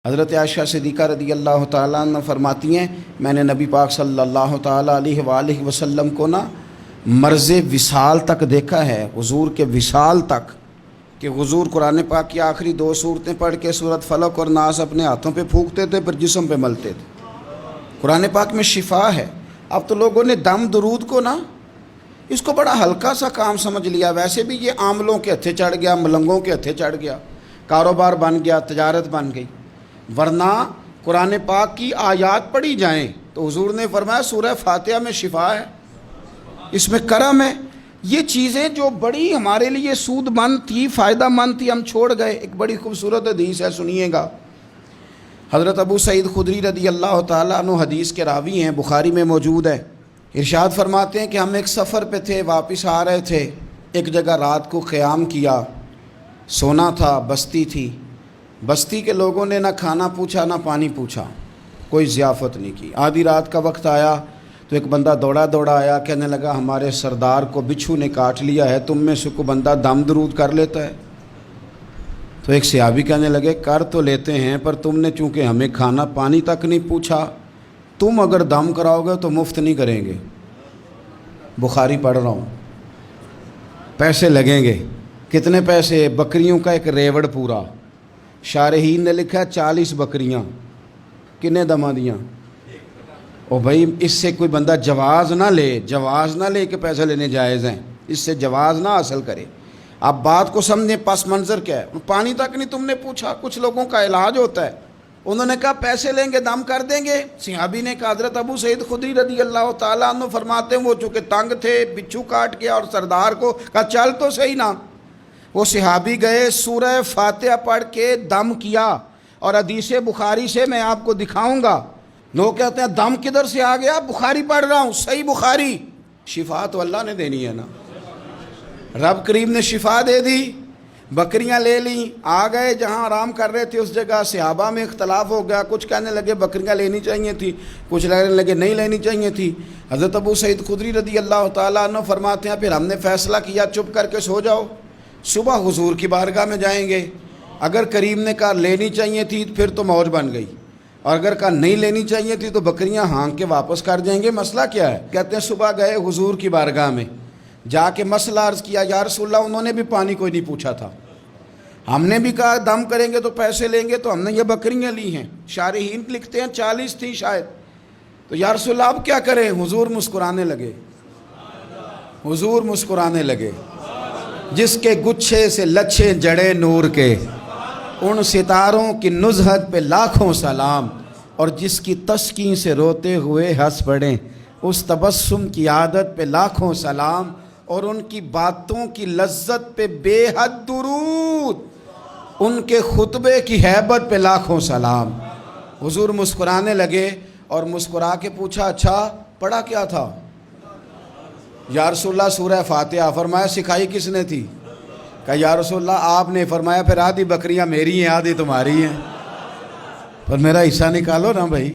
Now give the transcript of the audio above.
حضرت عائشہ صدیقہ رضی اللہ تعالیٰ عنہ فرماتی ہیں میں نے نبی پاک صلی اللہ تعالیٰ علیہ وآلہ وسلم کو مرض وصال تک دیکھا ہے، حضور کے وصال تک، کہ حضور قرآن پاک کی آخری 2 سورتیں پڑھ کے سورت فلق اور ناس اپنے ہاتھوں پہ پھونکتے تھے، پھر جسم پہ ملتے تھے۔ قرآن پاک میں شفا ہے۔ اب تو لوگوں نے دم درود کو اس کو بڑا ہلکا سا کام سمجھ لیا۔ ویسے بھی یہ عاملوں کے ہتھے چڑھ گیا، ملنگوں کے ہتھے چڑھ گیا، کاروبار بن گیا، تجارت بن گئی۔ ورنہ قرآن پاک کی آیات پڑھی جائیں تو حضور نے فرمایا سورہ فاتحہ میں شفا ہے، اس میں کرم ہے۔ یہ چیزیں جو بڑی ہمارے لیے سود مند تھی، فائدہ مند تھی، ہم چھوڑ گئے۔ ایک بڑی خوبصورت حدیث ہے، سنیے گا۔ حضرت ابو سعید خدری رضی اللہ تعالیٰ عنہ حدیث کے راوی ہیں، بخاری میں موجود ہے۔ ارشاد فرماتے ہیں کہ ہم ایک سفر پہ تھے، واپس آ رہے تھے، ایک جگہ رات کو قیام کیا، سونا تھا، بستی تھی۔ بستی کے لوگوں نے نہ کھانا پوچھا نہ پانی پوچھا، کوئی ضیافت نہیں کی۔ آدھی رات کا وقت آیا تو ایک بندہ دوڑا آیا، کہنے لگا ہمارے سردار کو بچھو نے کاٹ لیا ہے، تم میں سے کوئی بندہ دم درود کر لیتا ہے؟ تو ایک صحابی کہنے لگے کر تو لیتے ہیں، پر تم نے چونکہ ہمیں کھانا پانی تک نہیں پوچھا، تم اگر دم کراؤ گے تو مفت نہیں کریں گے۔ بخاری پڑھ رہا ہوں، پیسے لگیں گے۔ کتنے پیسے؟ بکریوں کا ایک ریوڑ پورا۔ شارحین نے لکھا 40 بکریاں۔ کنے دمہ دیاں؟ او بھائی اس سے کوئی بندہ جواز نہ لے کہ پیسے لینے جائز ہیں، اس سے جواز نہ حاصل کرے۔ آپ بات کو سمجھیں، پس منظر کیا ہے؟ پانی تک نہیں تم نے پوچھا۔ کچھ لوگوں کا علاج ہوتا ہے، انہوں نے کہا پیسے لیں گے دم کر دیں گے۔ صحابی نے کہا حضرت ابو سعید خدری رضی اللہ تعالیٰ عنہ فرماتے ہیں وہ چونکہ تنگ تھے، بچھو کاٹ گیا، اور سردار کو کہا چل تو صحیح نا۔ وہ صحابی گئے، سورہ فاتحہ پڑھ کے دم کیا، اور حدیث بخاری سے میں آپ کو دکھاؤں گا۔ لوگ کہتے ہیں دم کدھر سے آ گیا؟ بخاری پڑھ رہا ہوں، صحیح بخاری۔ شفا تو اللہ نے دینی ہے نا، رب کریم نے شفا دے دی۔ بکریاں لے لیں، آ گئے جہاں آرام کر رہے تھے اس جگہ۔ صحابہ میں اختلاف ہو گیا، کچھ کہنے لگے بکریاں لینی چاہیے تھی، کچھ کہنے لگے نہیں لینی چاہیے تھی۔ حضرت ابو سعید خدری رضی اللہ تعالیٰ عنہ فرماتے ہیں پھر ہم نے فیصلہ کیا چپ کر کے سو جاؤ، صبح حضور کی بارگاہ میں جائیں گے۔ اگر کریم نے کہا لینی چاہیے تھی پھر تو موج بن گئی، اور اگر کہا نہیں لینی چاہیے تھی تو بکریاں ہانک کے واپس کر جائیں گے۔ مسئلہ کیا ہے؟ کہتے ہیں صبح گئے حضور کی بارگاہ میں، جا کے مسئلہ عرض کیا، یا رسول اللہ انہوں نے بھی پانی کوئی نہیں پوچھا تھا، ہم نے بھی کہا دم کریں گے تو پیسے لیں گے، تو ہم نے یہ بکریاں لی ہیں۔ شارحین لکھتے ہیں 40 تھی شاید۔ تو یا رسول اللہ اب کیا کریں؟ حضور مسکرانے لگے۔ جس کے گچھے سے لچھے جڑے نور کے، ان ستاروں کی نزہت پہ لاکھوں سلام، اور جس کی تسکین سے روتے ہوئے ہنس پڑیں، اس تبسم کی عادت پہ لاکھوں سلام، اور ان کی باتوں کی لذت پہ بے حد درود، ان کے خطبے کی ہیبت پہ لاکھوں سلام۔ حضور مسکرانے لگے، اور مسکرا کے پوچھا اچھا پڑھا کیا تھا؟ یا رسول اللہ سورہ فاتحہ۔ فرمایا سکھائی کس نے تھی؟ کہا یا رسول اللہ آپ نے۔ فرمایا پھر آدھی بکریاں میری ہیں آدھی تمہاری ہیں، پر میرا حصہ نکالو نا بھائی۔